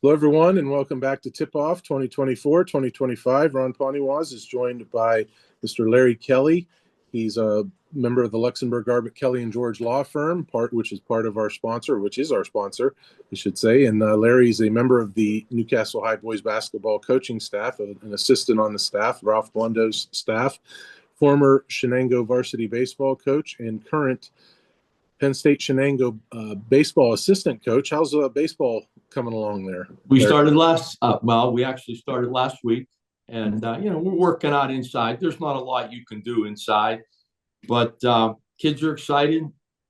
Hello, everyone, and welcome back to Tipoff 2024-2025. Ron Poniewasz is joined by Mr. Larry Kelly. He's a member of the Luxembourg, Garbett, Kelly & George law firm, which is our sponsor, we should say. And Larry's a member of the Newcastle High boys basketball coaching staff, an assistant on the staff, Ralph Blundo's staff, former Shenango varsity baseball coach, and current Penn State Shenango baseball assistant coach. How's baseball coming along there? We actually started last week, and we're working out inside. There's not a lot you can do inside, but kids are excited.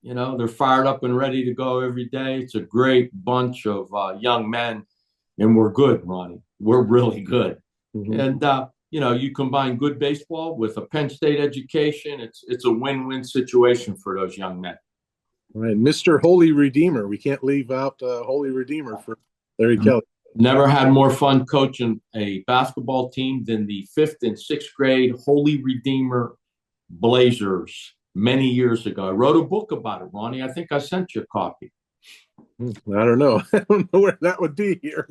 They're fired up and ready to go every day. It's a great bunch of young men, and we're good, Ronnie. We're really good. Mm-hmm. And you combine good baseball with a Penn State education. It's a win-win situation for those young men. All right, Mr. Holy Redeemer. We can't leave out Holy Redeemer for Larry Kelly. Never had more fun coaching a basketball team than the 5th and 6th grade Holy Redeemer Blazers many years ago. I wrote a book about it, Ronnie. I think I sent you a copy. I don't know. I don't know where that would be here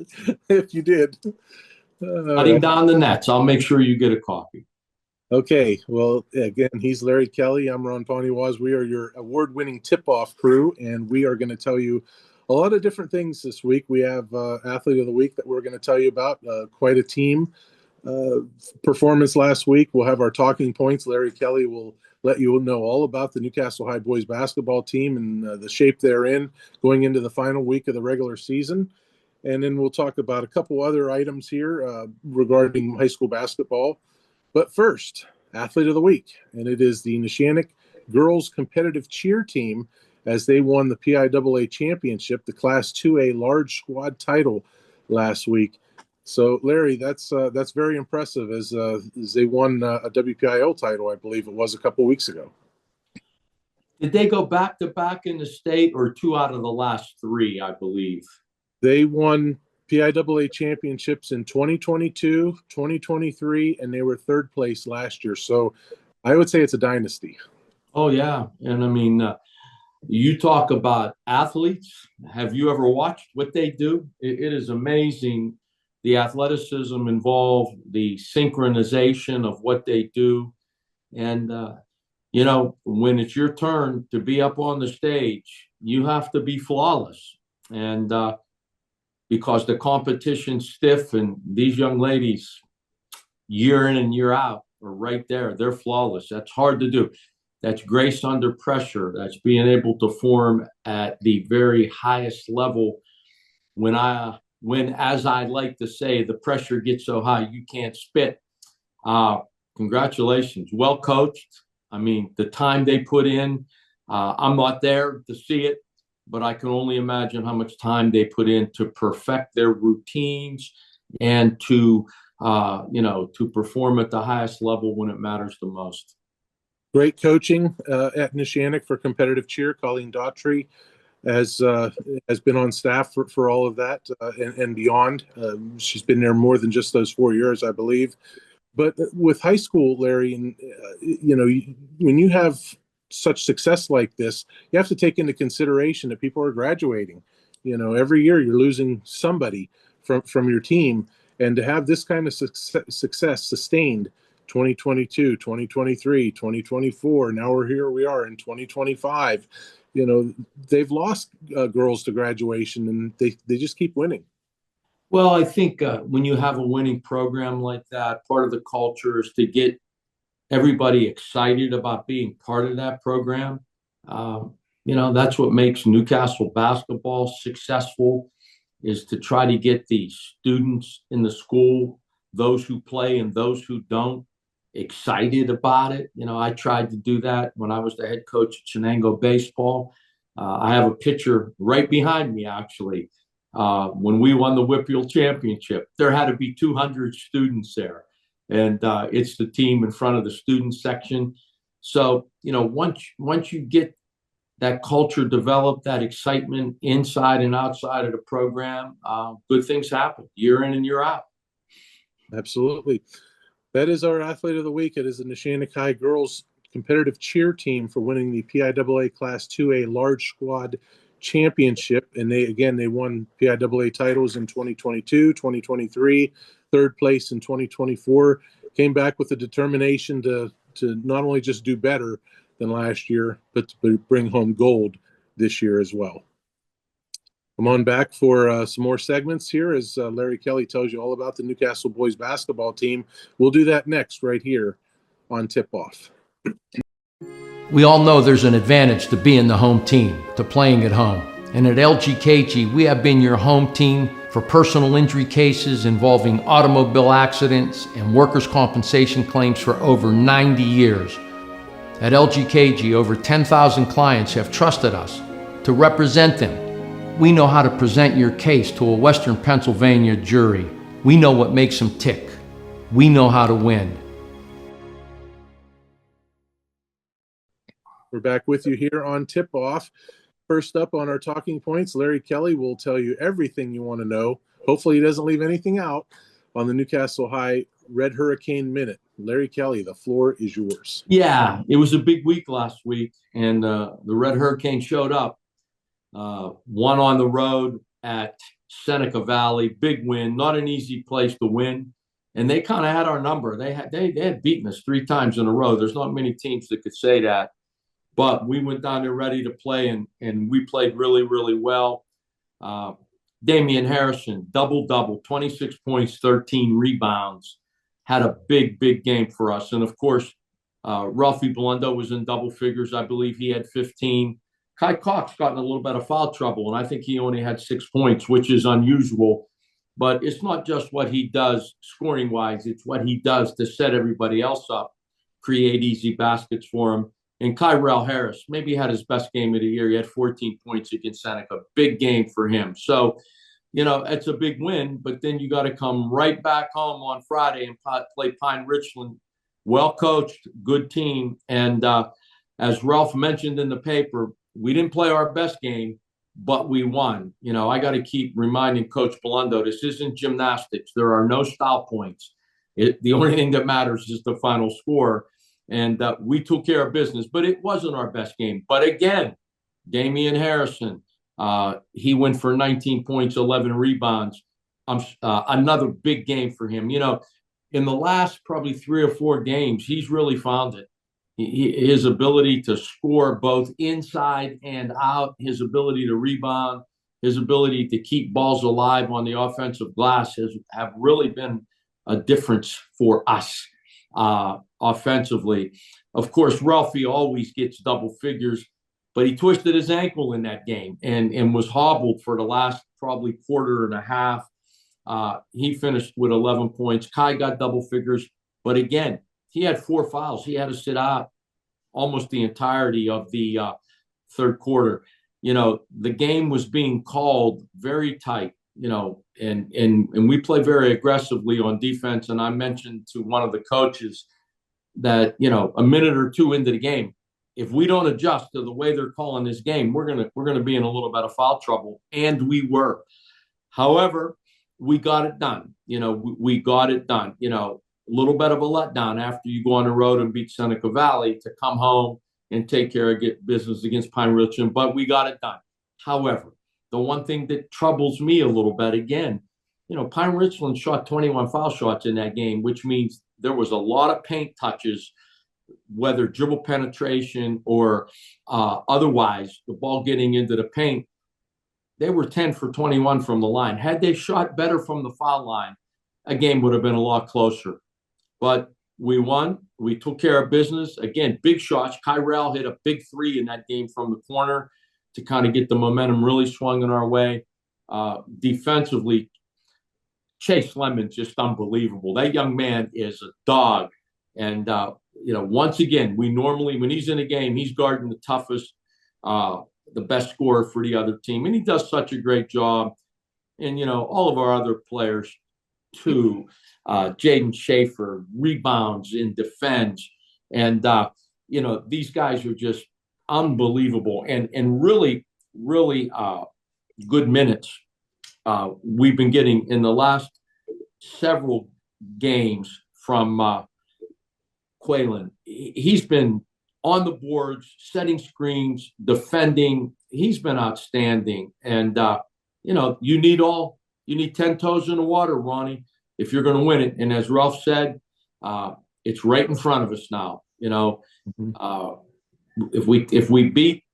if you did. Cutting down the nets. I'll make sure you get a copy. Okay, well, again, he's Larry Kelly. I'm Ron Poniewasz. We are your award-winning tip-off crew, and we are going to tell you a lot of different things this week. We have Athlete of the Week that we're going to tell you about, quite a team performance last week. We'll have our talking points. Larry Kelly will let you know all about the Newcastle High boys basketball team and the shape they're in going into the final week of the regular season. And then we'll talk about a couple other items here regarding high school basketball. But first, Athlete of the Week, and it is the Neshannock girls competitive cheer team as they won the PIAA championship, the Class 2A large squad title last week. So, Larry, that's very impressive as they won a WPIAL title, I believe it was a couple weeks ago. Did they go back-to-back in the state or 2 out of the last 3, I believe? They won PIAA championships in 2022, 2023, and they were 3rd place last year. So I would say it's a dynasty. Oh, yeah. And I mean, you talk about athletes. Have you ever watched what they do? It is amazing, the athleticism involved, the synchronization of what they do. And, when it's your turn to be up on the stage, you have to be flawless. And, because the competition's stiff, and these young ladies, year in and year out, are right there. They're flawless. That's hard to do. That's grace under pressure. That's being able to form at the very highest level when, as I like to say, the pressure gets so high you can't spit. Congratulations. Well coached. I mean, the time they put in, I'm not there to see it, but I can only imagine how much time they put in to perfect their routines and to perform at the highest level when it matters the most. Great coaching at Neshannock for competitive cheer. Colleen Daughtry has been on staff for all of that and beyond. She's been there more than just those 4 years, I believe. But with high school, Larry, and when you have such success like this, you have to take into consideration that people are graduating. Every year you're losing somebody from your team, and to have this kind of success sustained 2022, 2023, 2024, now we are in 2025. They've lost girls to graduation, and they just keep winning. Well, I think when you have a winning program like that, part of the culture is to get everybody excited about being part of that program. That's what makes Newcastle basketball successful, is to try to get the students in the school, those who play and those who don't, excited about it. I tried to do that when I was the head coach at Shenango baseball. I have a picture right behind me, actually. When we won the WPIAL championship, there had to be 200 students there. And it's the team in front of the student section. So, once you get that culture developed, that excitement inside and outside of the program, good things happen year in and year out. Absolutely. That is our Athlete of the Week. It is the Neshannock High girls competitive cheer team for winning the PIAA Class 2A large squad championship. And they won PIAA titles in 2022, 2023, third place in 2024. Came back with a determination to not only just do better than last year, but to bring home gold this year as well. Come on back for some more segments here as Larry Kelly tells you all about the Newcastle boys basketball team. We'll do that next right here on Tip-Off. We all know there's an advantage to being the home team, to playing at home. And at LGKG, we have been your home team for personal injury cases involving automobile accidents and workers' compensation claims for over 90 years. At LGKG, over 10,000 clients have trusted us to represent them. We know how to present your case to a Western Pennsylvania jury. We know what makes them tick. We know how to win. We're back with you here on Tip-Off. First up on our talking points, Larry Kelly will tell you everything you want to know. Hopefully he doesn't leave anything out on the Newcastle High Red Hurricane Minute. Larry Kelly, the floor is yours. Yeah, it was a big week last week, and the Red Hurricane showed up. Won on the road at Seneca Valley, big win, not an easy place to win. And they kind of had our number. They had beaten us 3 times in a row. There's not many teams that could say that. But we went down there ready to play, and we played really, really well. Damian Harrison, double-double, 26 points, 13 rebounds. Had a big, big game for us. And, of course, Ralphie Blundo was in double figures. I believe he had 15. Kai Cox got in a little bit of foul trouble, and I think he only had 6 points, which is unusual. But it's not just what he does scoring-wise. It's what he does to set everybody else up, create easy baskets for him. And Kyrell Harris maybe had his best game of the year. He had 14 points against Seneca. Big game for him. So, it's a big win, but then you got to come right back home on Friday and play Pine Richland. Well-coached, good team. And as Ralph mentioned in the paper, we didn't play our best game, but we won. I got to keep reminding Coach Blundo, this isn't gymnastics. There are no style points. The only thing that matters is the final score. And we took care of business, but it wasn't our best game. But again, Damian Harrison, he went for 19 points, 11 rebounds. Another big game for him. In the last probably 3 or 4 games, he's really found it. His ability to score both inside and out, his ability to rebound, his ability to keep balls alive on the offensive glass have really been a difference for us offensively. Of course, Ralphie always gets double figures, but he twisted his ankle in that game and was hobbled for the last probably quarter and a half. He finished with 11 points. Kai got double figures, but again, he had 4 fouls. He had to sit out almost the entirety of the third quarter. The game was being called very tight, and we play very aggressively on defense. And I mentioned to one of the coaches that, a minute or 2 into the game, if we don't adjust to the way they're calling this game, we're gonna be in a little bit of foul trouble. And we were. However, we got it done. We got it done. A little bit of a letdown after you go on the road and beat Seneca Valley to come home and take care of business against Pine Richland, but we got it done. However, the one thing that troubles me a little bit, again, Pine Richland shot 21 foul shots in that game, which means there was a lot of paint touches, whether dribble penetration or otherwise, the ball getting into the paint. They were 10 for 21 from the line. Had they shot better from the foul line, a game would have been a lot closer. But we won. We took care of business. Again, big shots. Kyrell hit a big 3 in that game from the corner to kind of get the momentum really swung in our way. Defensively, Chase Lemon's just unbelievable. That young man is a dog. And, once again, we normally, when he's in a game, he's guarding the toughest, the best scorer for the other team. And he does such a great job. And, all of our other players, too. Jaden Schaefer rebounds and defends. And, these guys are just unbelievable and really, really good minutes we've been getting in the last several games from Quaylen. He's been on the boards, setting screens, defending. he's been outstanding. And you need 10 toes in the water, Ronnie, if you're going to win it. And as Ralph said, it's right in front of us now. If we beat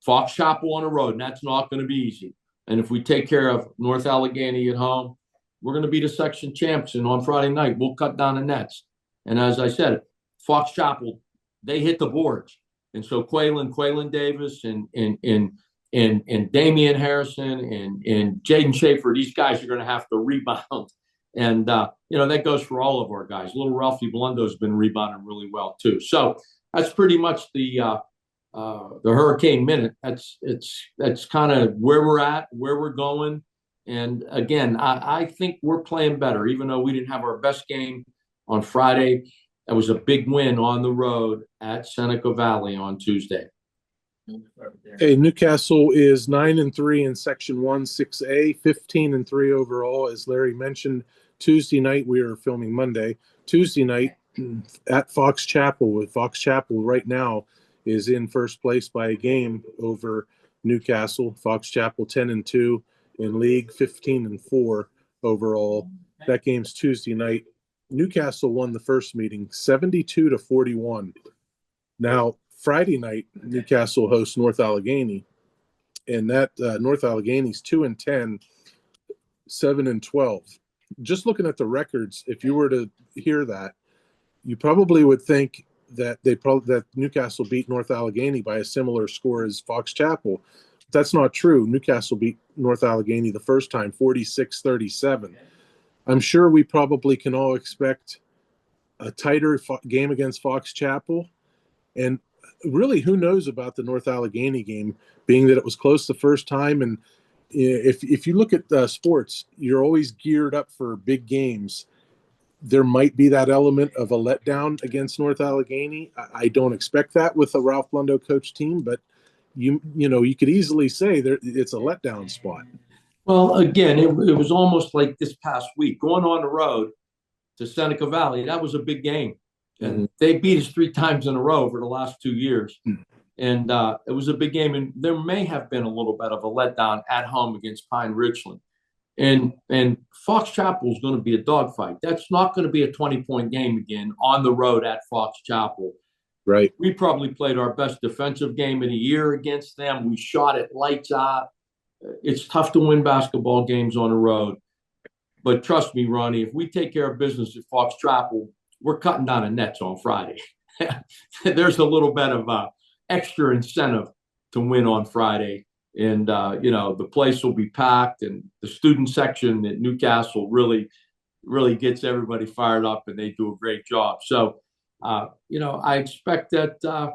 Fox Chapel on the road, and that's not going to be easy. And if we take care of North Allegheny at home, we're going to be the section champs. And on Friday night, we'll cut down the nets. And as I said, Fox Chapel, they hit the boards. And so Quaylen Davis and Damian Harrison and Jaden Schaefer, these guys are going to have to rebound. And, that goes for all of our guys. Little Ralphie Blundo's been rebounding really well, too. So that's pretty much the Hurricane Minute. That's kind of where we're at, where we're going. And again, I think we're playing better, even though we didn't have our best game on Friday. That was a big win on the road at Seneca Valley on Tuesday. Hey, Newcastle is 9-3 in Section 1, 6A, 15-3 overall. As Larry mentioned, Tuesday night, we are filming Monday. Tuesday night at Fox Chapel, with Fox Chapel right now is in first place by a game over Newcastle. Fox Chapel 10-2 in league, 15-4 overall. That game's Tuesday night. Newcastle won the first meeting 72-41. Now, Friday night, Newcastle hosts North Allegheny, and that North Allegheny's 2-10, 7-12. Just looking at the records, if you were to hear that, you probably would think that that Newcastle beat North Allegheny by a similar score as Fox Chapel. That's not true. Newcastle beat North Allegheny the first time, 46-37. I'm sure we probably can all expect a tighter game against Fox Chapel. And really, who knows about the North Allegheny game, being that it was close the first time. And if you look at sports, you're always geared up for big games. There might be that element of a letdown against North Allegheny. I don't expect that with a Ralph Blundo coach team, but you could easily say it's a letdown spot. Well, again, it was almost like this past week, going on the road to Seneca Valley. That was a big game. And they beat us 3 times in a row over the last 2 years. And it was a big game. And there may have been a little bit of a letdown at home against Pine Richland. And Fox Chapel is going to be a dogfight. That's not going to be a 20-point game again on the road at Fox Chapel. Right. We probably played our best defensive game of the year against them. We shot it lights out. It's tough to win basketball games on the road. But trust me, Ronnie, if we take care of business at Fox Chapel, we're cutting down the nets on Friday. There's a little bit of extra incentive to win on Friday. And, the place will be packed, and the student section at Newcastle really, really gets everybody fired up, and they do a great job. So, I expect that,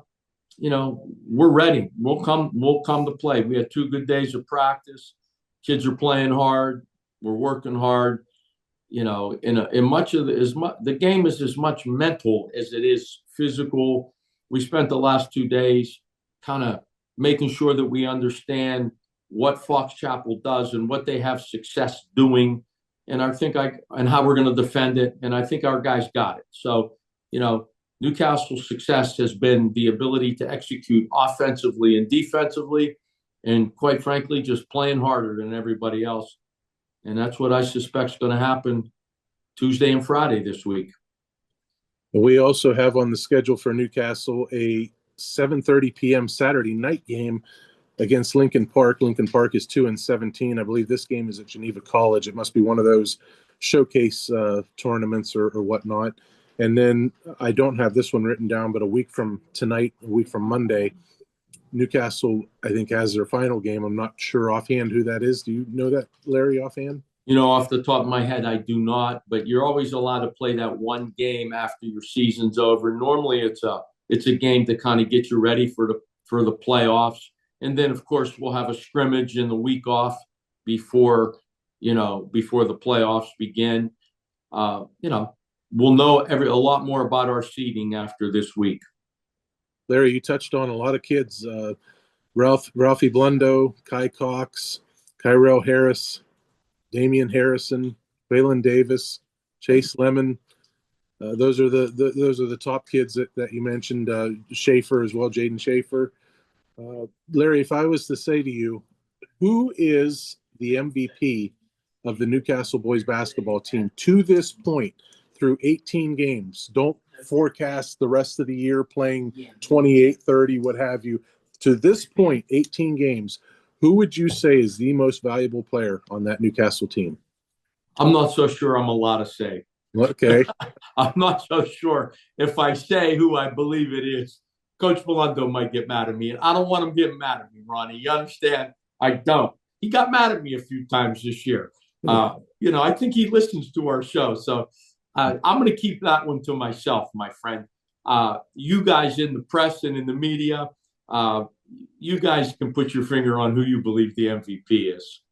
we're ready. We'll come to play. We had 2 good days of practice. Kids are playing hard. We're working hard. In much of the game is as much mental as it is physical. We spent the last 2 days kind of making sure that we understand what Fox Chapel does and what they have success doing, and and how we're going to defend it. And I think our guys got it. So, Newcastle's success has been the ability to execute offensively and defensively, and quite frankly, just playing harder than everybody else. And that's what I suspect is going to happen Tuesday and Friday this week. We also have on the schedule for Newcastle a 7:30 p.m. Saturday night game against Lincoln Park. Lincoln Park is 2-17. I believe this game is at Geneva College. It must be one of those showcase tournaments or whatnot. And then I don't have this one written down, but a week from tonight, a week from Monday, Newcastle, I think, has their final game. I'm not sure offhand who that is. Do you know that, Larry, offhand? Off the top of my head, I do not. But you're always allowed to play that one game after your season's over. Normally, it's a game to kind of get you ready for the playoffs. And then, of course, we'll have a scrimmage in the week off before the playoffs begin. We'll know a lot more about our seeding after this week. Larry, you touched on a lot of kids. Ralphie Blundo, Kai Cox, Kyrell Harris, Damian Harrison, Waylon Davis, Chase Lemon. Those are the top kids that you mentioned. Schaefer as well, Jaden Schaefer. Larry, if I was to say to you, who is the MVP of the Newcastle boys basketball team to this point through 18 games? Don't forecast the rest of the year playing 28, 30, what have you. To this point, 18 games, who would you say is the most valuable player on that Newcastle team? I'm not so sure I'm allowed to say. Okay. I'm not so sure if I say who I believe it is. Coach Bellundo might get mad at me, and I don't want him getting mad at me, Ronnie. You understand? I don't. He got mad at me a few times this year. I think he listens to our show. So I'm going to keep that one to myself, my friend. You guys in the press and in the media, you guys can put your finger on who you believe the MVP is.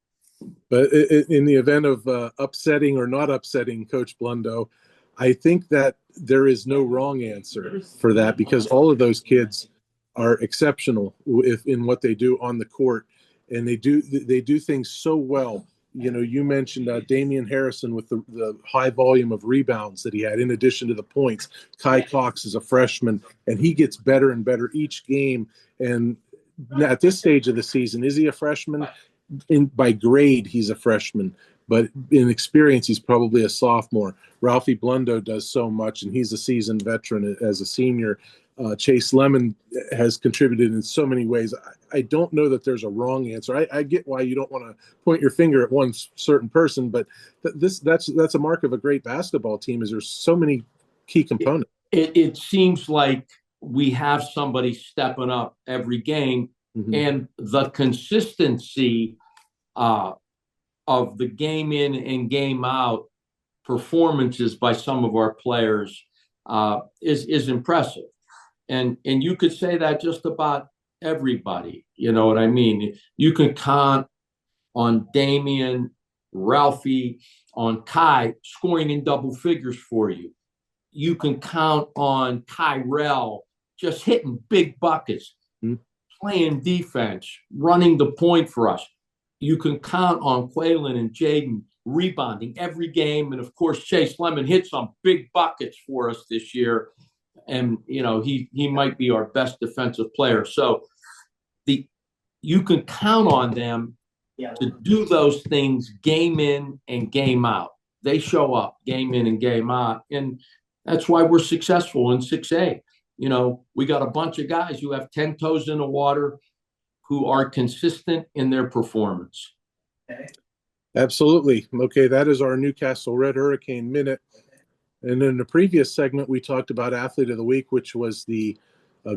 But in the event of upsetting or not upsetting Coach Blundo, I think that there is no wrong answer for that, because all of those kids are exceptional in what they do on the court, and they do things so well. You mentioned Damian Harrison with the high volume of rebounds that he had in addition to the points. Kai Cox is a freshman, and he gets better and better each game. And at this stage of the season, is he a freshman? By grade, he's a freshman, but in experience, he's probably a sophomore. Ralphie Blundo does so much, and he's a seasoned veteran as a senior. Chase Lemon has contributed in so many ways. I don't know that there's a wrong answer. I get why you don't want to point your finger at one certain person, but that's a mark of a great basketball team, is there's so many key components. It seems like we have somebody stepping up every game. Mm-hmm. And the consistency of the game in and game out performances by some of our players is impressive. And you could say that just about everybody. You know what I mean? You can count on Damian, Ralphie, on Kai scoring in double figures for you. You can count on Tyrell just hitting big buckets. Mm-hmm. Playing defense, running the point for us. You can count on Quaylen and Jaden rebounding every game. And, of course, Chase Lemon hit some big buckets for us this year. And, he might be our best defensive player. So you can count on them to do those things game in and game out. They show up game in and game out. And that's why we're successful in 6A. We got a bunch of guys who have 10 toes in the water, who are consistent in their performance. Absolutely. Okay, that is our Newcastle Red Hurricane Minute. And in the previous segment, we talked about Athlete of the Week, which was the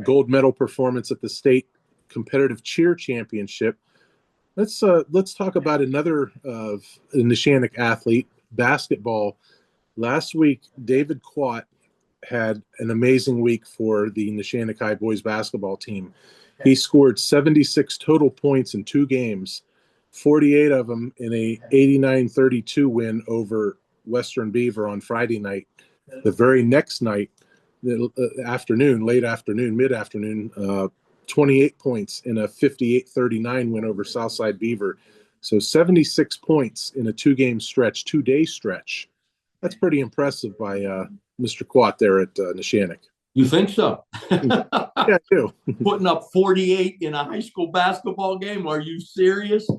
gold medal performance at the state competitive cheer championship. Let's talk about another Neshannock athlete, basketball. Last week, David Quat had an amazing week for the Neshannock High boys basketball team. He scored 76 total points in 2 games, 48 of them in a 89-32 win over Western Beaver on Friday night. The very next night, mid-afternoon, 28 points in a 58-39 win over Southside Beaver. So 76 points in a 2-day stretch. That's pretty impressive by Mr. Quat there at Neshannock. You think so? Yeah, I do. Putting up 48 in a high school basketball game? Are you serious?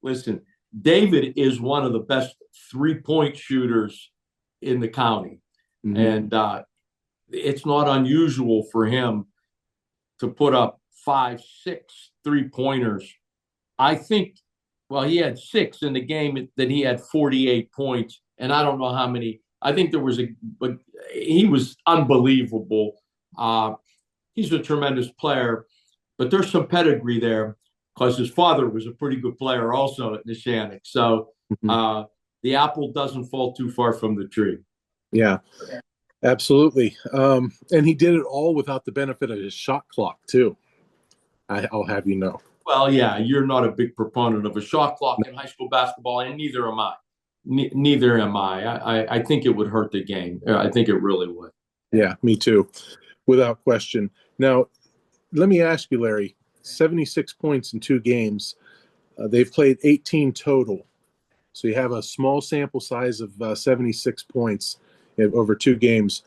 Listen, David is one of the best 3-point shooters in the county. Mm-hmm. And it's not unusual for him to put up 5, 6 3-pointers. I think, he had 6 in the game that he had 48 points. And I don't know how many. I think but he was unbelievable. He's a tremendous player, but there's some pedigree there because his father was a pretty good player also at Neshannock. So the apple doesn't fall too far from the tree. Yeah, absolutely. And he did it all without the benefit of his shot clock too. I'll have you know. Well, yeah, you're not a big proponent of a shot clock in high school basketball, and neither am I. Neither am I. I think it would hurt the game. I think it really would. Yeah, me too, without question. Now, let me ask you, Larry, 76 points in 2 games. They've played 18 total. So you have a small sample size of 76 points over 2 games.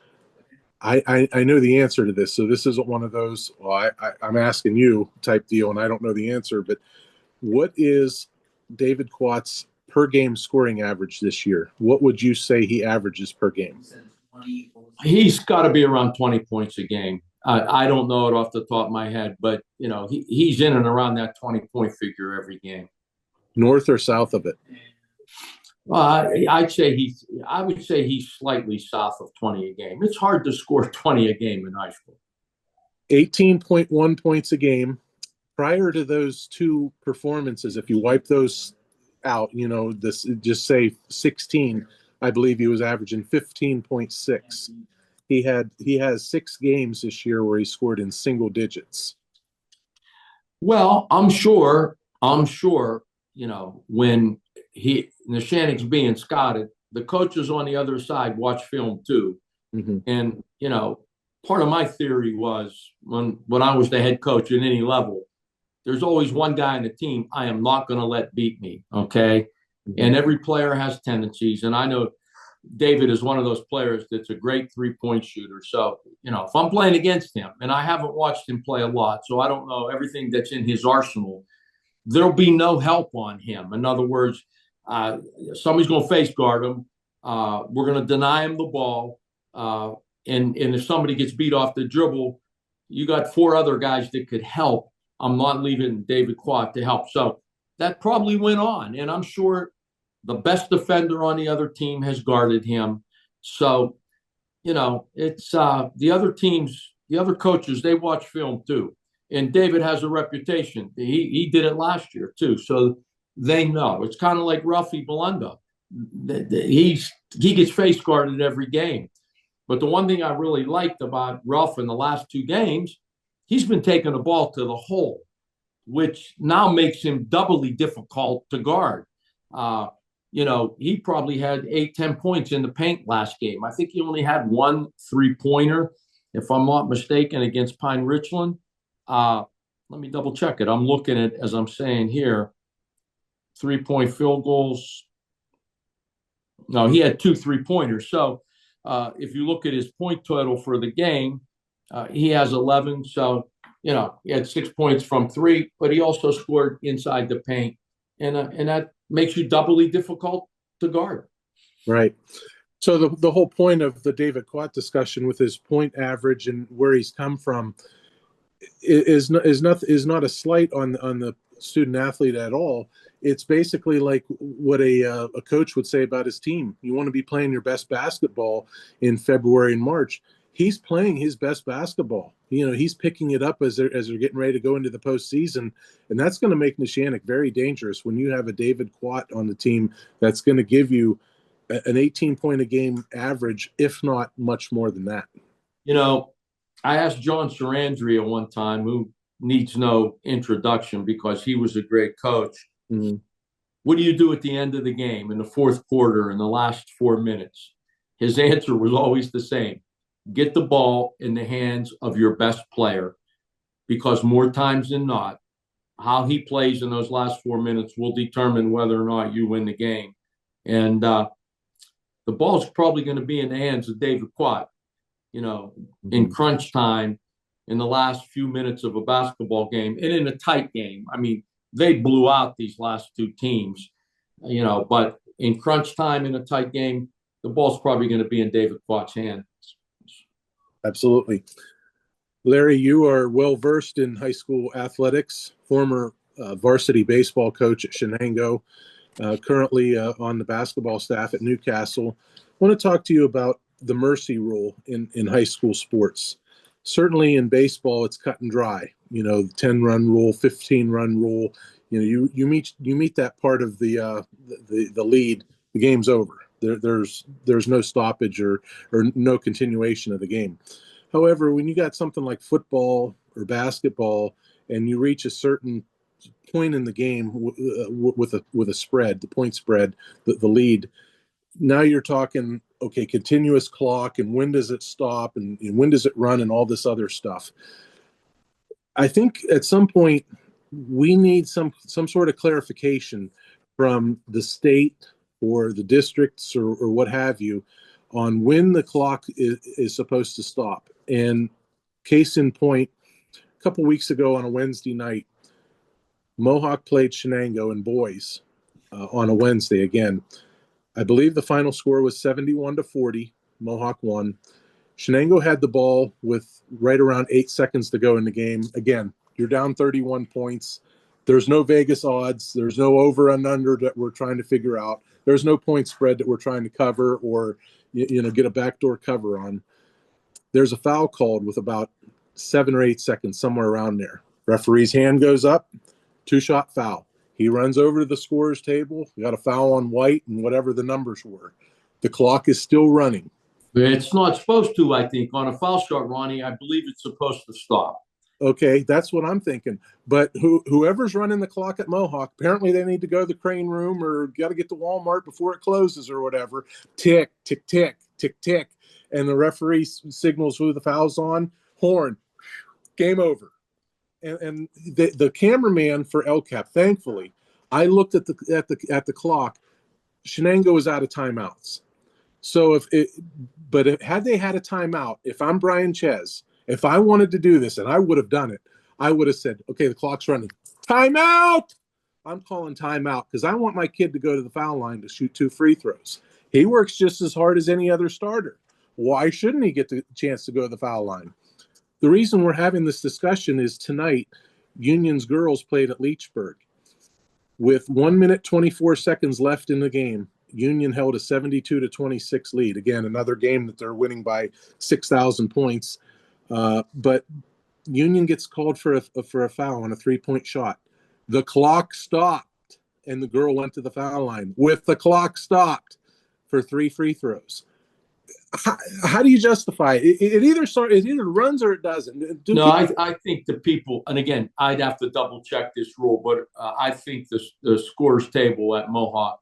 I know the answer to this, so this isn't one of those, well, I'm asking you type deal, and I don't know the answer, but what is David Quatt's per game scoring average this year? What would you say he averages per game? He's got to be around 20 points a game. I don't know it off the top of my head, but he's in and around that 20-point figure every game. North or south of it? I would say he's slightly south of 20 a game. It's hard to score 20 a game in high school. 18.1 points a game. Prior to those two performances, if you wipe those out, this just say 16, I believe he was averaging 15.6. He has 6 games this year where he scored in single digits. Well, I'm sure, when Neshannock's being scouted, the coaches on the other side watch film too. Mm-hmm. And, part of my theory was when I was the head coach at any level, there's always one guy in the team I am not going to let beat me, okay? Mm-hmm. And every player has tendencies, and I know David is one of those players that's a great three-point shooter. So, if I'm playing against him, and I haven't watched him play a lot, so I don't know everything that's in his arsenal, there'll be no help on him. In other words, somebody's going to face guard him. We're going to deny him the ball. And if somebody gets beat off the dribble, you got 4 other guys that could help. I'm not leaving David Quatt to help. So that probably went on. And I'm sure the best defender on the other team has guarded him. So, it's the other teams, the other coaches, they watch film too. And David has a reputation. He did it last year too. So they know. It's kind of like Ralphie Belendo. He gets face guarded every game. But the one thing I really liked about Ralph in the last 2 games, he's been taking the ball to the hole, which now makes him doubly difficult to guard. He probably had 8-10 points in the paint last game. I think he only had 1 3-pointer, if I'm not mistaken, against Pine Richland. Let me double check it. I'm looking at, as I'm saying here, 3-point field goals. No, he had 2 3-pointers. So if you look at his point total for the game, he has 11. So, he had 6 points from 3, but he also scored inside the paint. And that makes you doubly difficult to guard. Right. So the whole point of the David Quatt discussion with his point average and where he's come from is not a slight on the student athlete at all. It's basically like what a coach would say about his team. You want to be playing your best basketball in February and March. He's playing his best basketball. He's picking it up as they're getting ready to go into the postseason, and that's going to make Neshannock very dangerous when you have a David Quatt on the team that's going to give you an 18-point a game average, if not much more than that. I asked John Sarandria one time, who needs no introduction because he was a great coach. Mm-hmm. What do you do at the end of the game, in the fourth quarter, in the last 4 minutes? His answer was always the same. Get the ball in the hands of your best player, because more times than not, how he plays in those last 4 minutes will determine whether or not you win the game. And the ball's probably going to be in the hands of David Quatt, in crunch time, in the last few minutes of a basketball game, and in a tight game. I mean, they blew out these last 2 teams, but in crunch time, in a tight game, the ball's probably going to be in David Quatt's hands. Absolutely. Larry, you are well-versed in high school athletics, former varsity baseball coach at Shenango, currently on the basketball staff at Newcastle. I want to talk to you about the mercy rule in high school sports. Certainly in baseball, it's cut and dry. The 10-run rule, 15-run rule. You meet that part of the lead, the game's over. There's no stoppage or no continuation of the game. However, when you got something like football or basketball, and you reach a certain point in the game with a spread, the point spread, the lead, now you're talking, okay, continuous clock, and when does it stop, and when does it run, and all this other stuff. I think at some point we need some sort of clarification from the state or the districts or what have you on when the clock is supposed to stop. And case in point, a couple weeks ago on a Wednesday night, Mohawk played Shenango in boys on a Wednesday again. I believe the final score was 71-40. Mohawk won. Shenango had the ball with right around 8 seconds to go in the game. Again, you're down 31 points. There's no Vegas odds. There's no over and under that we're trying to figure out. There's no point spread that we're trying to cover or get a backdoor cover on. There's a foul called with about 7 or 8 seconds, somewhere around there. Referee's hand goes up, 2-shot foul. He runs over to the scorer's table. We got a foul on white and whatever the numbers were. The clock is still running. It's not supposed to, I think. On a foul shot, Ronnie, I believe it's supposed to stop. Okay, that's what I'm thinking. But whoever's running the clock at Mohawk, apparently they need to go to the crane room or got to get to Walmart before it closes or whatever. Tick, tick, tick, tick, tick. And the referee signals who the foul's on. Horn. Game over. And the cameraman for LCAP, thankfully, I looked at the clock. Shenango was out of timeouts. So had they had a timeout, if I'm Brian Ches, if I wanted to do this, and I would have done it, I would have said, okay, the clock's running. Timeout! I'm calling timeout because I want my kid to go to the foul line to shoot 2 free throws. He works just as hard as any other starter. Why shouldn't he get the chance to go to the foul line? The reason we're having this discussion is tonight, Union's girls played at Leechburg. With 1 minute, 24 seconds left in the game, Union held a 72-26 lead. Again, another game that they're winning by 6,000 points. But Union gets called for a foul on a 3-point shot. The clock stopped, and the girl went to the foul line with the clock stopped for 3 free throws. How do you justify it? It either runs or it doesn't. I think the people, and again, I'd have to double check this rule, but I think the scores table at Mohawk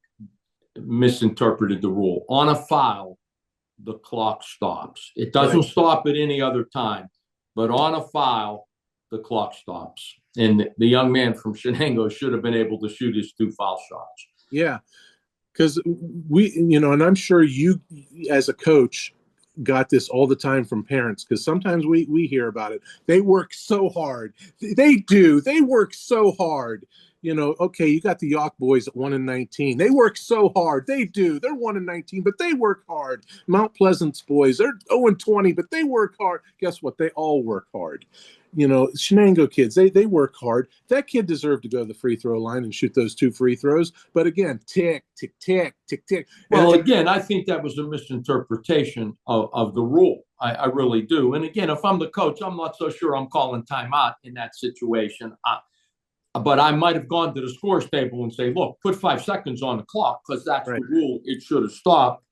misinterpreted the rule. On a foul, the clock stops. It doesn't stop at any other time, but on a foul, the clock stops. And the young man from Shenango should have been able to shoot his 2 foul shots. Yeah. Because and I'm sure you as a coach got this all the time from parents, because sometimes we hear about it. They work so hard. They do. They work so hard. Okay, you got the Yawk boys at 1-19. They work so hard. They do. They're 1-19, but they work hard. Mount Pleasant's boys, they're 0-20, but they work hard. Guess what? They all work hard. Shenango kids, they work hard. That kid deserved to go to the free throw line and shoot those 2 free throws. But again, tick, tick, tick, tick, tick. Well, again, I think that was a misinterpretation of the rule. I really do. And again, if I'm the coach, I'm not so sure I'm calling timeout in that situation. But I might have gone to the scores table and say, look, put 5 seconds on the clock because that's the rule. It should have stopped.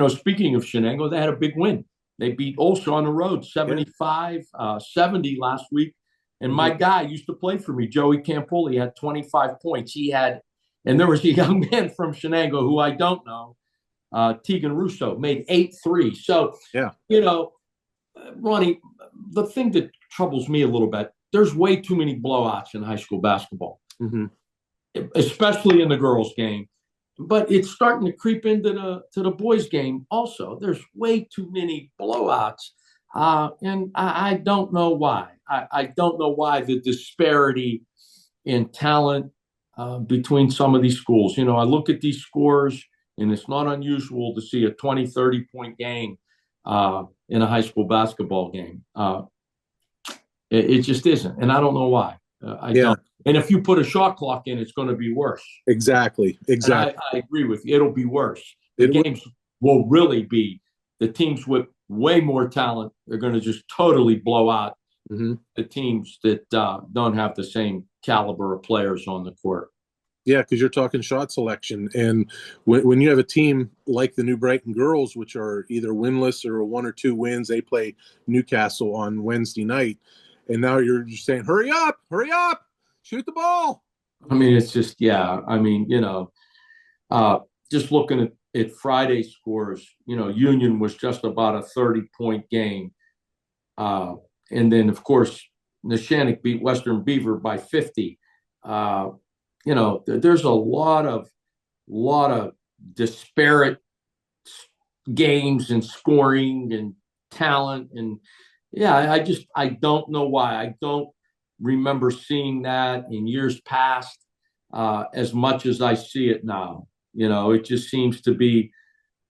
Speaking of Shenango, they had a big win. They beat Ulster on the road, 75-70 last week. And my guy used to play for me, Joey Campoli, had 25 points. And there was a young man from Shenango who I don't know, Tegan Russo, made 8 threes. So, Ronnie, the thing that troubles me a little bit, there's way too many blowouts in high school basketball, especially in the girls' game. But it's starting to creep into the boys' game also. There's way too many blowouts, and I don't know why. I don't know why the disparity in talent between some of these schools. I look at these scores, and it's not unusual to see a 20, 30-point game in a high school basketball game. It just isn't, and I don't know why. I don't. And if you put a shot clock in, it's going to be worse. Exactly. And I agree with you. It'll be worse. The games will really be the teams with way more talent. They're going to just totally blow out the teams that don't have the same caliber of players on the court. Yeah, because you're talking shot selection. And when you have a team like the New Brighton girls, which are either winless or 1 or 2 wins, they play Newcastle on Wednesday night. And now you're just saying, hurry up, shoot the ball. I mean, it's just, just looking at Friday's scores, Union was just about a 30-point game. And then, of course, Neshannock beat Western Beaver by 50. There's a lot of disparate games and scoring and talent. And yeah, I don't know why. I don't remember seeing that in years past as much as I see it now. It just seems to be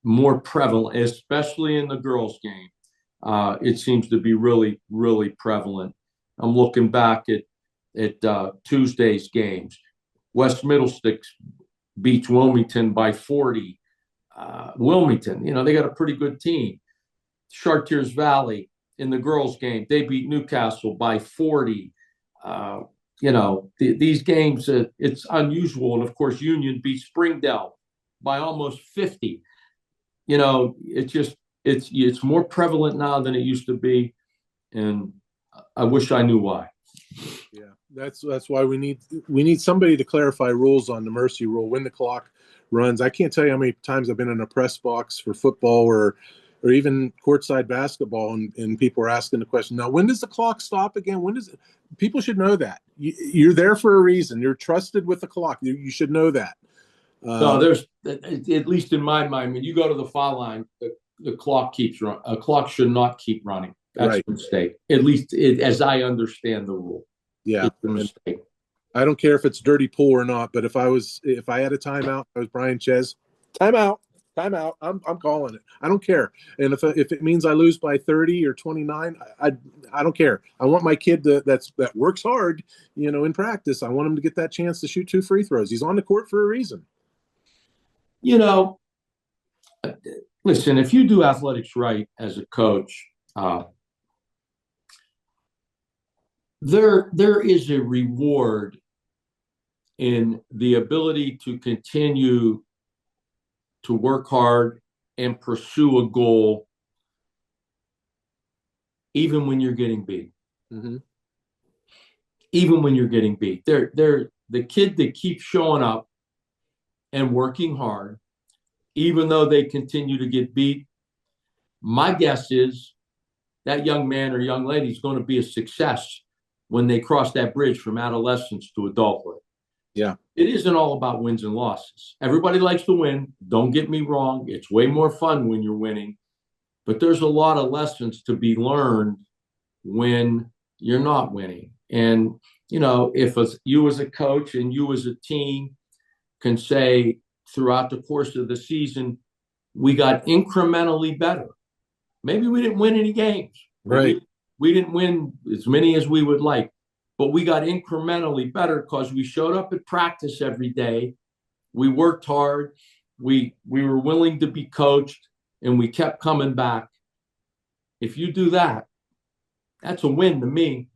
more prevalent, especially in the girls' game. It seems to be really, really prevalent. I'm looking back at Tuesday's games. West Middlesex beats Wilmington by 40. Wilmington, they got a pretty good team. Chartiers Valley in the girls' game, they beat Newcastle by 40. These games, it's unusual. And of course, Union beat Springdale by almost 50. It's more prevalent now than it used to be. And I wish I knew why. Yeah, that's why we need somebody to clarify rules on the mercy rule when the clock runs. I can't tell you how many times I've been in a press box for football or even courtside basketball, and people are asking the question, now, when does the clock stop again? When does it? People should know that. You're there for a reason. You're trusted with the clock. You should know that. No, there's, at least in my mind, when you go to the foul line, the clock keeps running. A clock should not keep running. That's right. A mistake. At least as I understand the rule. Yeah, it's a mistake. I don't care if it's dirty pool or not, but if I had a timeout, I was Brian Ches, timeout. I'm calling it. I don't care. And if it means I lose by 30 or 29, I don't care. I want my kid that works hard, in practice. I want him to get that chance to shoot 2 free throws. He's on the court for a reason. Listen, if you do athletics right as a coach, there is a reward in the ability to continue to work hard and pursue a goal, even when you're getting beat. Mm-hmm. Even when you're getting beat. They're the kid that keeps showing up and working hard, even though they continue to get beat. My guess is that young man or young lady is going to be a success when they cross that bridge from adolescence to adulthood. Yeah. It isn't all about wins and losses. Everybody likes to win. Don't get me wrong. It's way more fun when you're winning. But there's a lot of lessons to be learned when you're not winning. And, if you as a coach and you as a team can say throughout the course of the season, we got incrementally better. Maybe we didn't win any games. Right. We didn't win as many as we would like. But we got incrementally better because we showed up at practice every day. We worked hard. We were willing to be coached, and we kept coming back. If you do that, that's a win to me,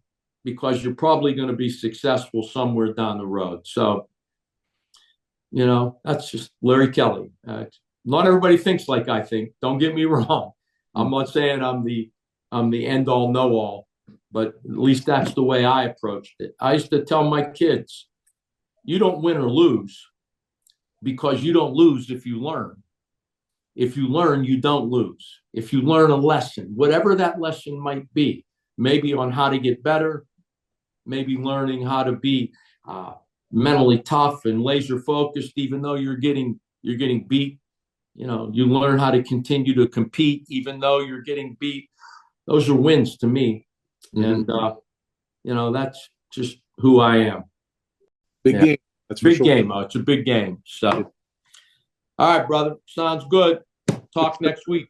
because you're probably going to be successful somewhere down the road. So, that's just Larry Kelly. Not everybody thinks like I think. Don't get me wrong. I'm not saying I'm the end all know all. But at least that's the way I approached it. I used to tell my kids, you don't win or lose because you don't lose if you learn. If you learn, you don't lose. If you learn a lesson, whatever that lesson might be, maybe on how to get better, maybe learning how to be mentally tough and laser focused, even though you're getting beat. You learn how to continue to compete, even though you're getting beat. Those are wins to me. And, that's just who I am. Big game. That's for big sure. Game. It's a big game. So, all right, brother. Sounds good. Talk next week.